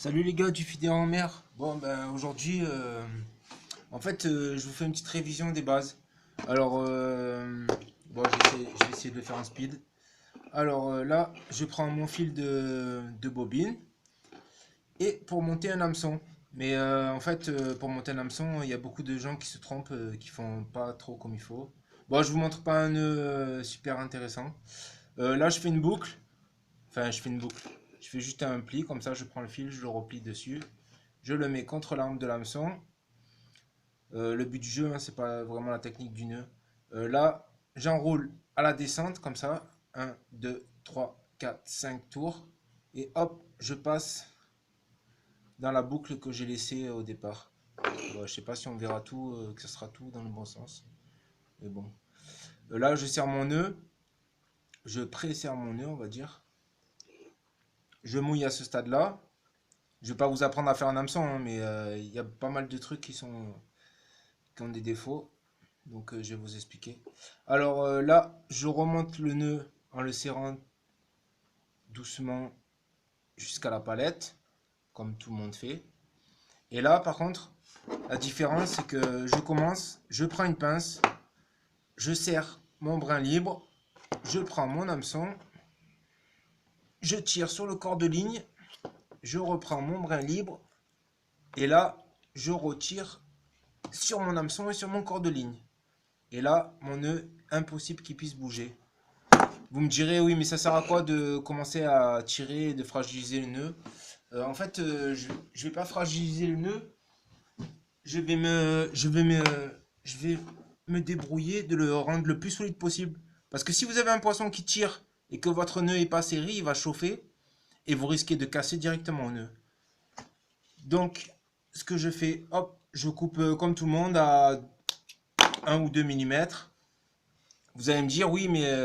Salut les gars du Fidèle en mer. Bon ben aujourd'hui je vous fais une petite révision des bases. Alors bon je vais essayer de le faire en speed. Alors là je prends mon fil de bobine et pour monter un hameçon. Mais pour monter un hameçon il y a beaucoup de gens qui se trompent, qui font pas trop comme il faut. Bon je vous montre pas un nœud super intéressant. Là je fais une boucle. Enfin je fais une boucle. Je fais juste un pli comme ça je prends le fil, je le replie dessus. Je le mets contre l'arme de l'hameçon. Le but du jeu, hein, c'est pas vraiment la technique du nœud. Là, j'enroule à la descente, comme ça. Un, 2, 3, 4, 5 tours. Et hop, je passe dans la boucle que j'ai laissée au départ. Bon, je sais pas si on verra tout, que ce sera tout dans le bon sens. Mais bon. Là, je serre mon nœud. Je pré-serre mon nœud, on va dire. Je mouille à ce stade-là. Je vais pas vous apprendre à faire un hameçon, hein, mais il y a pas mal de trucs qui ont des défauts. Donc je vais vous expliquer. Alors là, je remonte le nœud en le serrant doucement jusqu'à la palette, comme tout le monde fait. Et là, par contre, la différence, c'est que je commence, je prends une pince, je serre mon brin libre, je prends mon hameçon, je tire sur le corps de ligne, je reprends mon brin libre, et là, je retire sur mon hameçon et sur mon corps de ligne. Et là, mon nœud, impossible qu'il puisse bouger. Vous me direz, oui, mais ça sert à quoi de commencer à tirer et de fragiliser le nœud? Je vais pas fragiliser le nœud. Je vais me, je vais me, je vais me débrouiller de le rendre le plus solide possible. Parce que si vous avez un poisson qui tire et que votre nœud est pas serré, il va chauffer et vous risquez de casser directement au nœud. Donc, ce que je fais, hop, je coupe comme tout le monde à 1 ou 2 millimètres. Vous allez me dire, oui, mais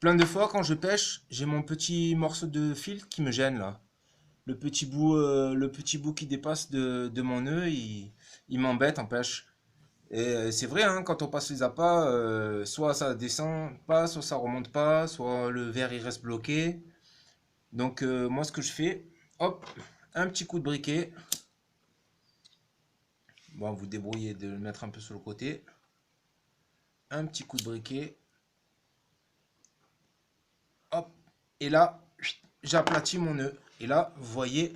plein de fois quand je pêche, j'ai mon petit morceau de fil qui me gêne là. Le petit bout qui dépasse de mon nœud, il m'embête en pêche. Et c'est vrai, hein, quand on passe les appâts, soit ça descend pas, soit ça remonte pas, soit le verre il reste bloqué. Donc moi ce que je fais, hop, un petit coup de briquet. Bon, vous débrouillez de le mettre un peu sur le côté. Un petit coup de briquet. Hop. Et là, j'aplatis mon nœud. Et là, vous voyez,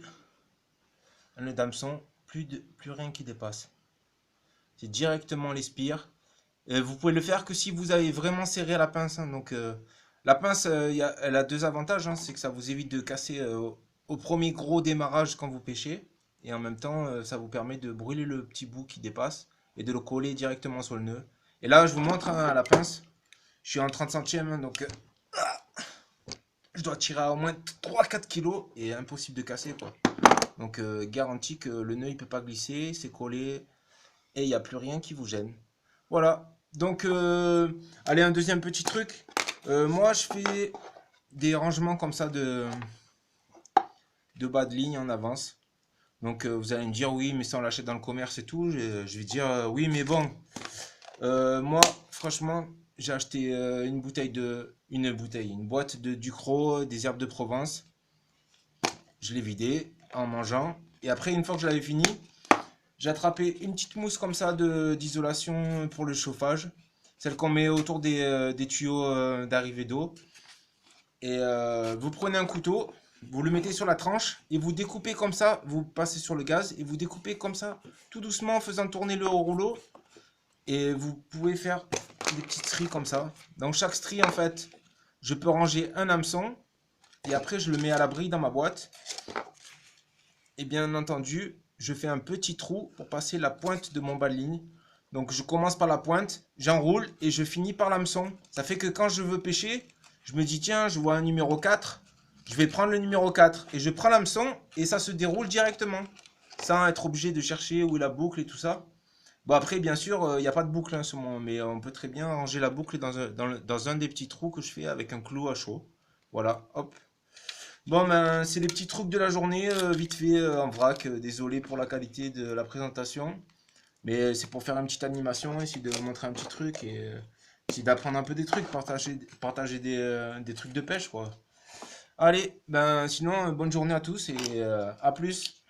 un nœud d'hameçon, plus rien qui dépasse. C'est directement les spires. Vous pouvez le faire que si vous avez vraiment serré la pince, hein. Donc la pince, elle a deux avantages, hein. C'est que ça vous évite de casser au premier gros démarrage quand vous pêchez. Et en même temps, ça vous permet de brûler le petit bout qui dépasse et de le coller directement sur le nœud. Et là, je vous montre, hein, à la pince. Je suis en 30 centièmes, hein, donc je dois tirer à au moins 3-4 kilos et impossible de casser, quoi. Donc garantie que le nœud il peut pas glisser, c'est collé et il n'y a plus rien qui vous gêne. Voilà. Donc allez, un deuxième petit truc. Moi je fais des rangements comme ça de bas de ligne en avance. Donc vous allez me dire oui mais ça on l'achète dans le commerce et tout. Je vais dire oui mais bon. Moi franchement j'ai acheté une boîte de Ducros, des herbes de Provence. Je l'ai vidé en mangeant. Et après une fois que je l'avais fini, j'ai attrapé une petite mousse comme ça d'isolation pour le chauffage. Celle qu'on met autour des tuyaux d'arrivée d'eau. Et vous prenez un couteau, vous le mettez sur la tranche et vous découpez comme ça. Vous passez sur le gaz et vous découpez comme ça, tout doucement en faisant tourner le rouleau. Et vous pouvez faire des petites stries comme ça. Dans chaque strie, en fait, je peux ranger un hameçon. Et après, je le mets à l'abri dans ma boîte. Et bien entendu, je fais un petit trou pour passer la pointe de mon bas de ligne. Donc je commence par la pointe, j'enroule et je finis par l'hameçon. Ça fait que quand je veux pêcher, je me dis tiens, je vois un numéro 4, je vais prendre le numéro 4 et je prends l'hameçon et ça se déroule directement. Sans être obligé de chercher où est la boucle et tout ça. Bon après bien sûr, il n'y a pas de boucle en ce moment, mais on peut très bien ranger la boucle dans un des petits trous que je fais avec un clou à chaud. Voilà, hop. Bon, ben, c'est les petits trucs de la journée, vite fait, en vrac. Désolé pour la qualité de la présentation. Mais c'est pour faire une petite animation, essayer de vous montrer un petit truc et essayer d'apprendre un peu des trucs, partager des trucs de pêche, quoi. Allez, ben sinon, bonne journée à tous et à plus.